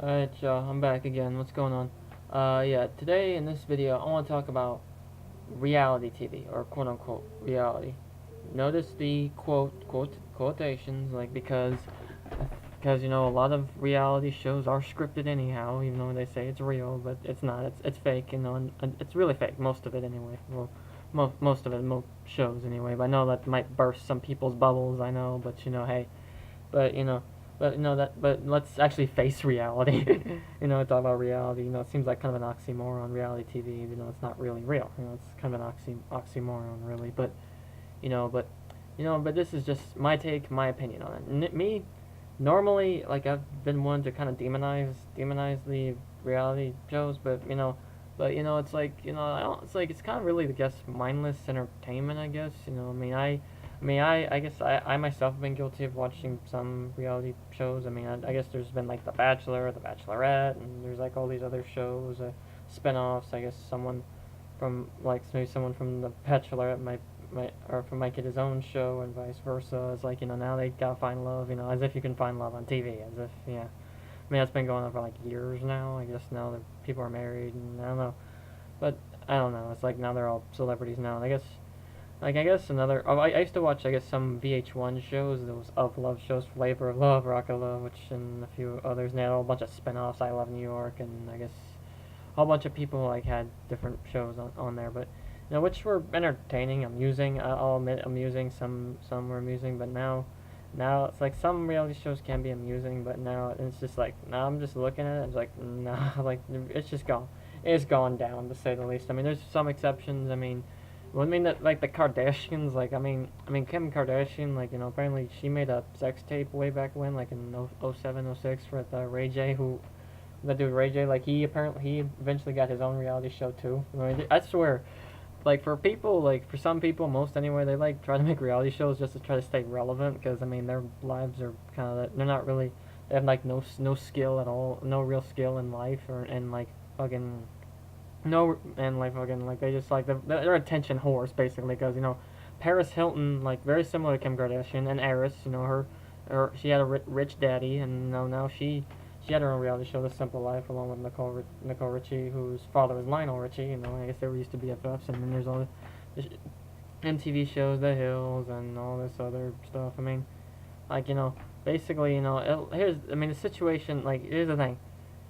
Alright, y'all, I'm back again. What's going on? Yeah, today in this video, I want to talk about reality TV, or quote unquote reality. Notice the quotations, like, because a lot of reality shows are scripted anyhow, even though they say it's real, but it's not. It's fake, and it's really fake, most of it anyway. Well, most of it, most shows anyway, but I know that might burst some people's bubbles, I know, but hey, but but let's actually face reality. Talk about reality. It seems like kind of an oxymoron, reality TV, even though it's not really real. It's kind of an oxymoron, really. But but this is just my take, my opinion on it. Me, normally, like, I've been one to kind of demonize the reality shows, but it's like, I don't, it's like, it's kind of really, I guess, mindless entertainment, I guess. I guess I myself have been guilty of watching some reality shows. I guess there's been like The Bachelor, The Bachelorette, and there's like all these other shows, spin-offs. I guess maybe someone from The Bachelorette might get his own show, and vice versa. It's like, now they gotta find love, as if you can find love on TV, as if, yeah. That's been going on for like years now. I guess now that people are married, and I don't know, but I don't know. It's like now they're all celebrities now, and I guess another. Oh, I used to watch, I guess, some VH1 shows. Those Of Love shows, Flavor of Love, Rock of Love, which and a few others. And they had a whole bunch of spin-offs. I Love New York, and I guess a whole bunch of people like had different shows on there. But which were entertaining, amusing. I'll admit, amusing. Some were amusing, but now it's like some reality shows can be amusing, but now it's just like, now I'm just looking at it. It's like, nah, like it's just gone. It's gone down, to say the least. There's some exceptions. Well, that, like, the Kardashians, like, Kim Kardashian, like, apparently she made a sex tape way back when, like in 07, 06 with Ray J, that dude Ray J, like, he eventually got his own reality show too. I swear, like, for some people, most anyway, they like try to make reality shows just to try to stay relevant, because their lives are kind of, they're not really, they have like no skill at all, no real skill in life, and like fucking no, and like fucking, like, they just like they're attention whores basically, because Paris Hilton, like, very similar to Kim Kardashian, and Eris, she had a rich daddy, and now she had her own reality show, The Simple Life, along with Nicole Richie, whose father was Lionel Richie. I guess they were used to BFFs, and then there's all the MTV shows, The Hills, and all this other stuff. Like, basically, the situation, like, here's the thing.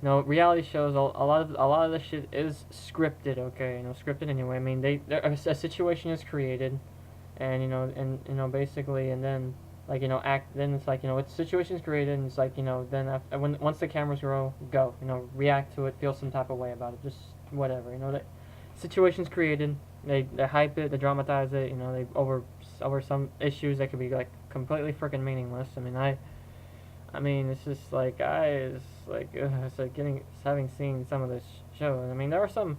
Reality shows, a lot of the shit is scripted. Okay, scripted anyway. A situation is created, and basically, and then, like, act. Then it's like, it's situations created, and it's like, then once the cameras go, react to it, feel some type of way about it, just whatever. The situations created. They hype it, they dramatize it. They over some issues that could be like completely freaking meaningless. It's just like, it's like having seen some of the shows. There were some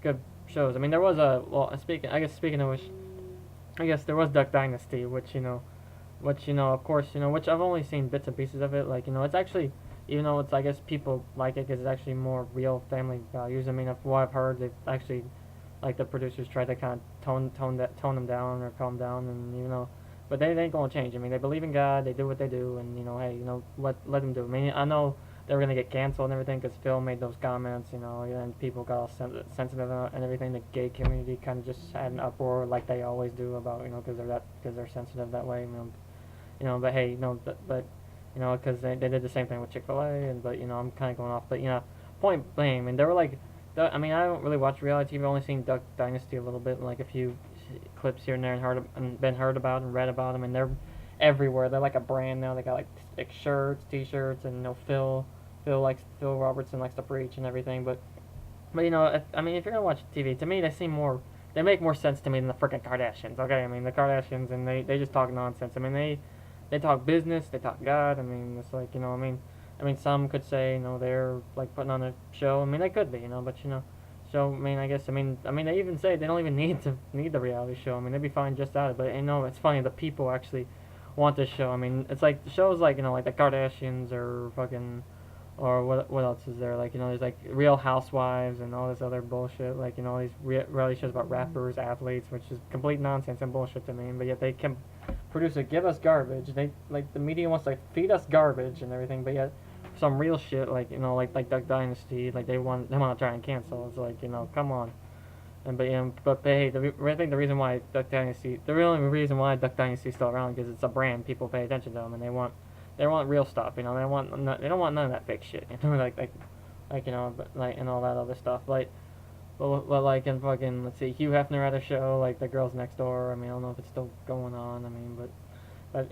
good shows. There was speaking of which, I guess there was Duck Dynasty, of course, which I've only seen bits and pieces of it. Like, it's actually, even though it's, I guess, people like it because it's actually more real family values. Of what I've heard, they've actually, like, the producers try to kind of tone them down, or calm down, and but they ain't gonna change. They believe in God, they do what they do, and hey, let them do. I know they were gonna get canceled and everything because Phil made those comments, and people got all sensitive and everything. The gay community kind of just had an uproar, like they always do, about, because they're sensitive that way. But hey, because they did the same thing with Chick-fil-A, and but I'm kind of going off, but point being, they were like, I don't really watch reality TV. I've only seen Duck Dynasty a little bit, and like a few clips here and there, and been heard about and read about them, and they're everywhere. They're like a brand now. They got like shirts, T-shirts, and Phil Robertson likes to preach and everything. But if you're gonna watch TV, to me they make more sense to me than the freaking Kardashians. Okay, the Kardashians, and they just talk nonsense. They talk business, they talk God. It's like, some could say, they're like putting on a show. They could be, but So I guess they even say they don't even need the reality show. They'd be fine just at it. But it's funny, the people actually want this show. It's like the shows, like, like the Kardashians, or fucking, or what else is there? Like, there's like Real Housewives and all this other bullshit. Like, all these reality shows about rappers, athletes, which is complete nonsense and bullshit to me. But yet they can produce it, give us garbage. The media wants to feed us garbage and everything. But yet some real shit, like like Duck Dynasty, like they want to try and cancel. It's like come on. And but hey, I think the reason why the real reason why Duck Dynasty is still around because it's a brand, people pay attention to them, and they want real stuff. They don't want none of that fake shit. But like and all that other stuff. But like in fucking, let's see, Hugh Hefner had a show like The Girls Next Door. I mean, I don't know if it's still going on. I mean, but and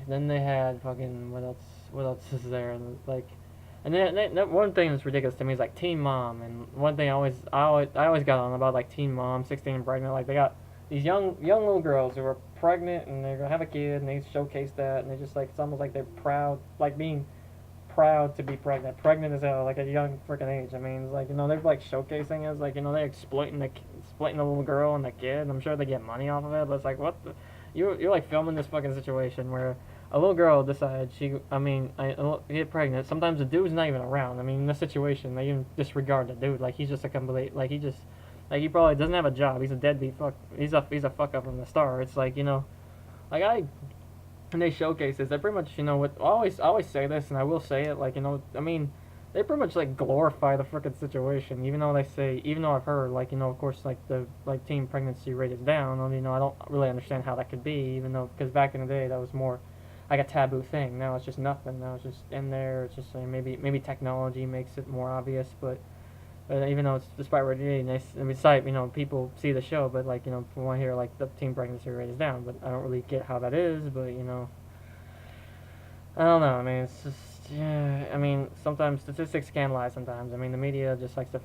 then they had fucking what else is there? And then one thing that's ridiculous to me is like Teen Mom. And one thing I always got on about like Teen Mom, 16 and pregnant. Like they got these young little girls who are pregnant and they're gonna have a kid and they showcase that and they just like it's almost like they're proud, like being proud to be pregnant as hell, like a young freaking age. I mean, it's like they're like showcasing it, it's like they're exploiting the little girl and the kid. I'm sure they get money off of it, but it's like what the, you're like filming this fucking situation where a little girl decides I get pregnant. Sometimes the dude's not even around. I mean, in this situation, they even disregard the dude. Like he's just a complete he probably doesn't have a job. He's a deadbeat fuck. He's a fuck up from the start. It's like like and they showcase this. They pretty much, what I always say this, and I will say it, like, they pretty much like glorify the freaking situation, even though I've heard, like, of course, like the teen pregnancy rate is down. I mean, I don't really understand how that could be, even though because back in the day that was more like a taboo thing. Now it's just nothing. Now it's just in there. It's just maybe technology makes it more obvious, but even though it's despite what it is, people see the show, but like from what I hear, like the teen pregnancy rate is down, but I don't really get how that is, but I don't know. I mean, it's just yeah. I mean, sometimes statistics can lie. Sometimes I mean, the media just likes to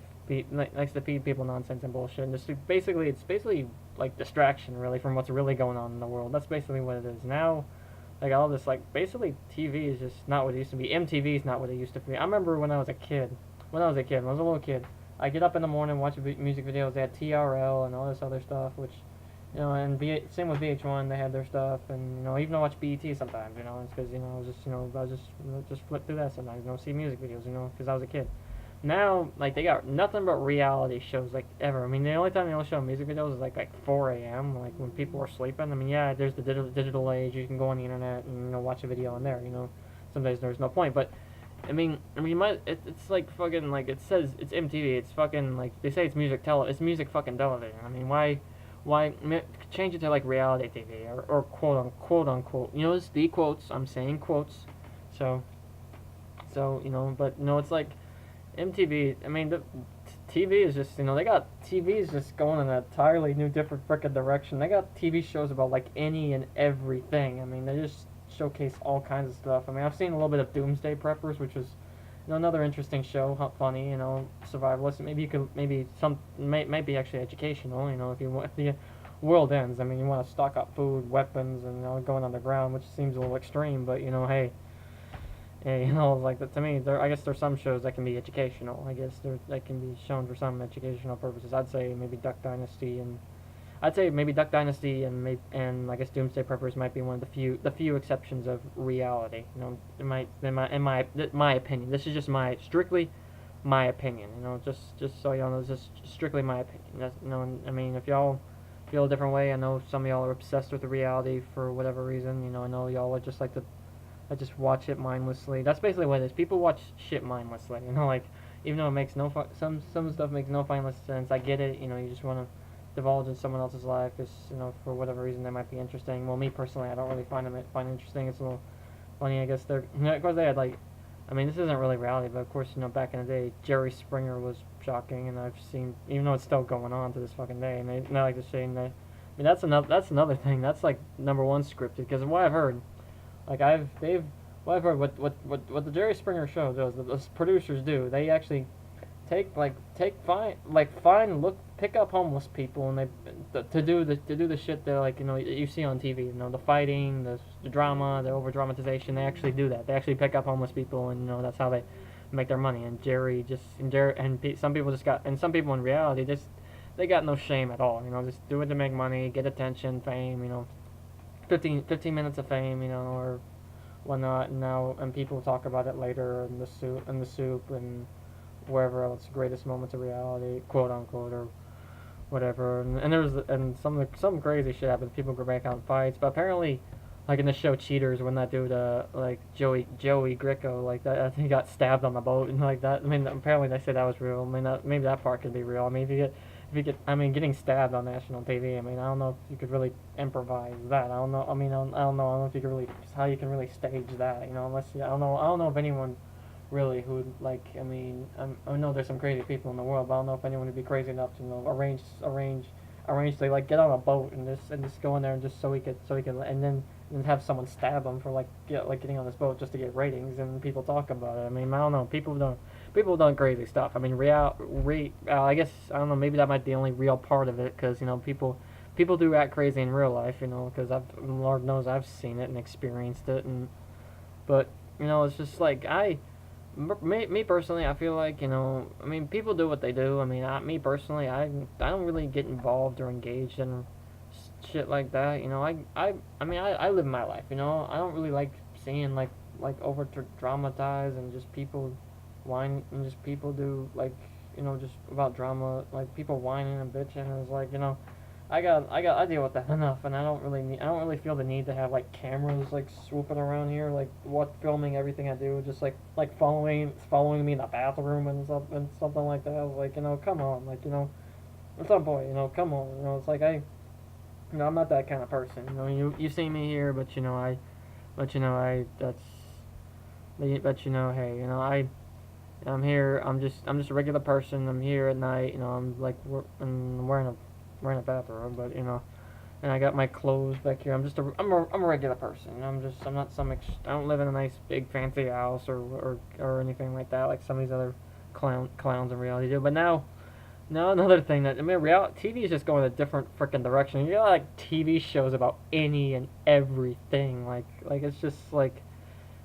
feed people nonsense and bullshit. And it's basically like distraction really from what's really going on in the world. That's basically what it is now. Like all this, like basically TV is just not what it used to be. MTV is not what it used to be. I remember when I was a kid. When I was a little kid, I get up in the morning, watch music videos. They had TRL and all this other stuff, which, and same with VH1, they had their stuff, and even I watch BET sometimes. It's because I just flip through that sometimes. See music videos. Because I was a kid. Now, like they got nothing but reality shows, like ever. I mean, the only time they show music videos is like 4 a.m. like when people are sleeping. I mean, yeah, there's the digital age. You can go on the internet and watch a video on there. Sometimes there's no point, but. It's like fucking like it says it's MTV. It's fucking like they say it's it's music fucking television. I mean, why change it to like reality TV or quote unquote. It's the quotes. I'm saying quotes. So but it's like MTV. I mean, the TV is just they got TV is just going in an entirely new different freaking direction. They got TV shows about like any and everything. I mean, they just showcase all kinds of stuff. I mean, I've seen a little bit of Doomsday Preppers, which is another interesting show, funny, survivalist. Might be actually educational. If the world ends, I mean, you want to stock up food, weapons, and going underground, which seems a little extreme, but hey, like that to me. I guess there's some shows that can be educational. I guess that can be shown for some educational purposes. I'd say maybe Duck Dynasty and I guess Doomsday Preppers might be one of the few exceptions of reality. In my opinion. This is just strictly my opinion. Just so y'all know, this is strictly my opinion. That's, I mean, if y'all feel a different way, I know some of y'all are obsessed with the reality for whatever reason. I know y'all would just like to just watch it mindlessly. That's basically what it is. People watch shit mindlessly. Like even though it makes some stuff makes no final sense. I get it. You just want to divulge in someone else's life because for whatever reason they might be interesting. Well, me personally, I don't really find interesting. It's a little funny, I guess. Of course they had like, I mean, this isn't really reality, but of course back in the day, Jerry Springer was shocking, and I've seen, even though it's still going on to this fucking day, and they like to say that. I mean, that's another thing. That's like number one scripted because of what I've heard. Like what I've heard, what the Jerry Springer show does, the producers do, they actually pick up homeless people and to do the shit that like you see on TV, the fighting, the drama, the over dramatization. They actually do that. They actually pick up homeless people, and that's how they make their money. And some people in reality they got no shame at all. Just do it to make money, get attention, fame. 15 minutes of fame, or whatnot. And people talk about it later in the soup and wherever else, greatest moments of reality, quote unquote, or whatever. And some crazy shit happens. People go back out and fights, but apparently like in the show Cheaters, when that dude, like Joey Greco, like that, I think he got stabbed on the boat and like that. I mean, apparently they said that was real. I mean, maybe that part could be real. I mean, if you get, I mean, getting stabbed on national TV. I mean, I don't know if you could really improvise that. I don't know. I mean, I don't know. I don't know if you could really, how you can really stage that. You know, unless I don't know. I don't know if anyone really who would like. I mean, I know there's some crazy people in the world, but I don't know if anyone would be crazy enough to, you know, arrange to like get on a boat and just go in there and just so he could and have someone stab him for like getting on this boat just to get ratings and people talk about it. I mean, I don't know. People done crazy stuff. I mean, I guess I don't know. Maybe that might be the only real part of it, because you know people do act crazy in real life. You know, because Lord knows I've seen it and experienced it. And but you know, it's just like me personally, I feel like, you know, I mean, people do what they do. I mean, me personally, I don't really get involved or engaged in shit like that. You know, I mean, I live my life. You know, I don't really like seeing like over dramatized and just people whine and just people do like, you know, just about drama, like people whining and bitching. And it's like, you know, I deal with that enough, and I don't really feel the need to have like cameras like swooping around here, like what filming everything I do, just like following me in the bathroom and something like that. I was like, you know, come on, like, you know, at some point, you know, come on, you know, it's like you know, I'm not that kind of person. You know, you see me here, but you know, but you know, but you know, hey, you know, I'm here. I'm just a regular person. I'm here at night. You know, I'm wearing a bathrobe, but you know, and I got my clothes back here. I'm a regular person. I'm not I don't live in a nice big fancy house or anything like that, like some of these other clowns in reality do. But now another thing that, I mean, reality TV is just going a different freaking direction. You got like TV shows about any and everything. Like it's just like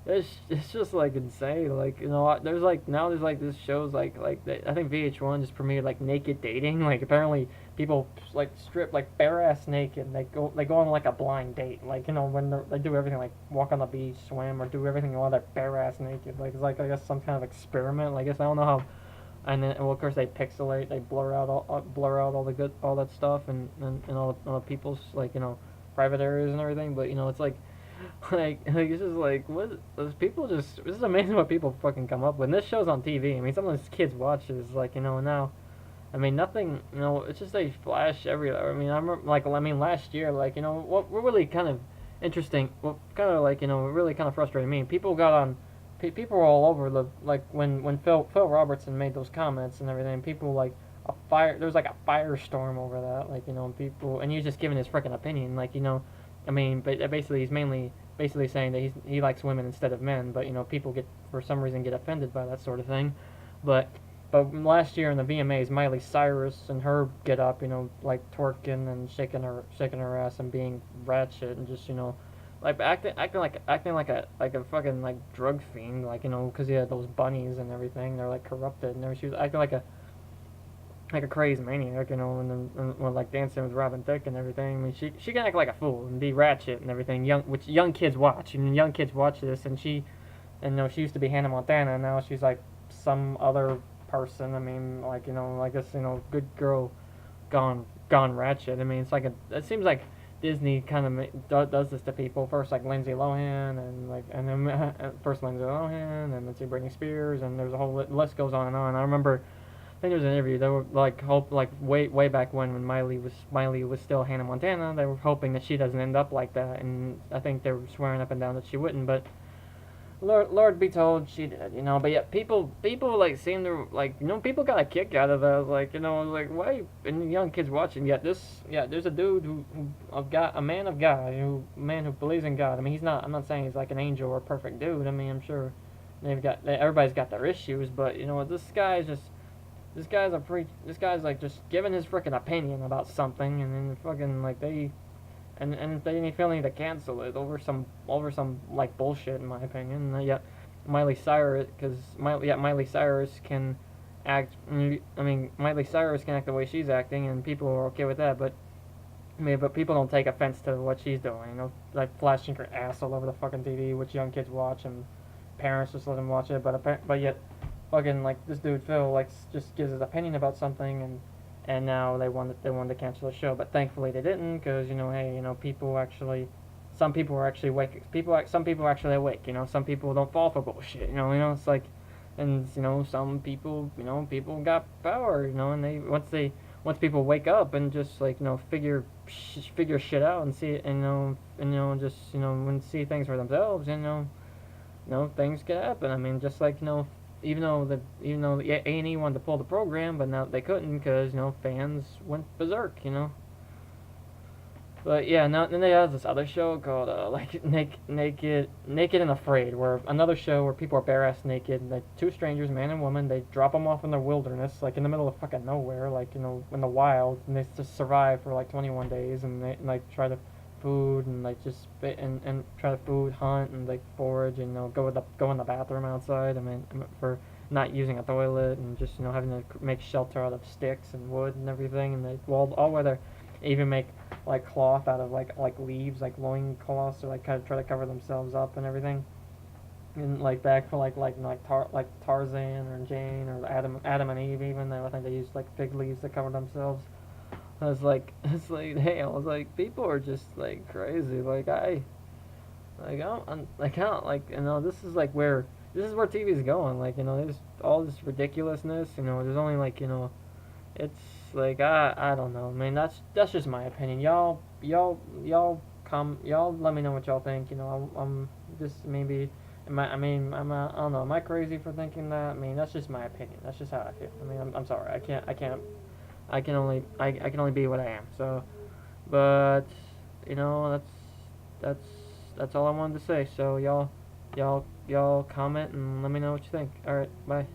it's just like insane. Like, you know, there's like now there's like this shows I think VH1 just premiered like Naked Dating. Like apparently people like strip like bare ass naked. They go on like a blind date. Like, you know, when they do everything like walk on the beach, swim, or do everything while they're bare ass naked. Like it's like, I guess, some kind of experiment. I guess I don't know how. And then, well, of course, they pixelate, they blur out all the all that stuff, and all the people's, like, you know, private areas and everything. But you know, it's like, like it's just like, what those people just, it's just amazing what people fucking come up with. And this show's on TV. I mean, some of these kids watch this, like, you know, now. I mean, nothing, you know, it's just they flash everywhere. I mean, I mean, last year, like, you know, what really kind of interesting, what kind of, like, you know, really kind of frustrated me. People got on, people were all over the, like, when Phil Robertson made those comments and everything. People like there was like a firestorm over that, like, you know, people, and he's just giving his freaking opinion, like, you know, I mean, but basically he's mainly basically saying that he likes women instead of men, but you know, people get, for some reason, get offended by that sort of thing, but. But last year in the VMAs, Miley Cyrus and her get up, you know, like twerking and shaking her ass and being ratchet and just, you know, like acting like a fucking like drug fiend, like, you know, because he had those bunnies and everything. They're like corrupted, and she was acting like a crazed maniac, you know, and like dancing with Robin Thicke and everything. I mean, she can act like a fool and be ratchet and everything. Which young kids watch, and young kids watch this, and you know, she used to be Hannah Montana, and now she's like some other person. I mean, like, you know, like this, you know, good girl gone ratchet. I mean, it seems like Disney kind of does this to people. First, like Lindsay Lohan, and then first Lindsay Lohan, and then see Britney Spears, and there's a whole list goes on and on. I remember, I think there was an interview. They were like way back when Miley was still Hannah Montana. They were hoping that she doesn't end up like that, and I think they were swearing up and down that she wouldn't, but. Lord be told, she did, you know. But yet people like seem to, like, you know, people got a kick out of that. Like, you know, like, why? And young kids watching. Yet there's a dude who a man of God, man who believes in God. I mean, I'm not saying he's like an angel or a perfect dude. I mean, I'm sure everybody's got their issues, but you know, this guy's like just giving his freaking opinion about something, and then fucking like and they feel need to cancel it over some like bullshit, in my opinion. Yet Miley Cyrus, Miley Cyrus can act. I mean, Miley Cyrus can act the way she's acting, and people are okay with that. But but people don't take offense to what she's doing. You know, like flashing her ass all over the fucking TV, which young kids watch, and parents just let them watch it. But yet, fucking like this dude Phil like just gives his opinion about something, and now they wanted to cancel the show, but thankfully they didn't, because, you know, hey, you know, people actually some people are actually awake. Some people are actually awake. You know, some people don't fall for bullshit. You know, it's like, and some people, people got power. And once people wake up and just like figure shit out and see it, and just when see things for themselves, things can happen. I mean, just like even though the A&E wanted to pull the program, but now they couldn't because fans went berserk. But yeah, now then they have this other show called like Naked and Afraid, where another show where people are bare ass naked, like two strangers, man and woman, they drop them off in the wilderness, like in the middle of fucking nowhere, like in the wild, and they just survive for like 21 days, and they like try to food and like just and try to food hunt and like forage and go in the bathroom outside. I mean for not using a toilet and just having to make shelter out of sticks and wood and everything, and they all whether even make like cloth out of like leaves, like loin cloths, or like kind of try to cover themselves up and everything. And like back for like Tarzan or Jane or Adam and Eve, even though I think they used like fig leaves to cover themselves. I was like, it's like, hey, I was like, people are just like crazy. Like I can't like this is like where TV's going. Like there's all this ridiculousness. There's only like it's like I don't know. I mean that's just my opinion. Y'all let me know what y'all think. I'm just maybe I don't know. Am I crazy for thinking that? I mean that's just my opinion. That's just how I feel. I mean I'm sorry. I can only be what I am. So, but that's that's all I wanted to say. So y'all comment and let me know what you think. All right, bye.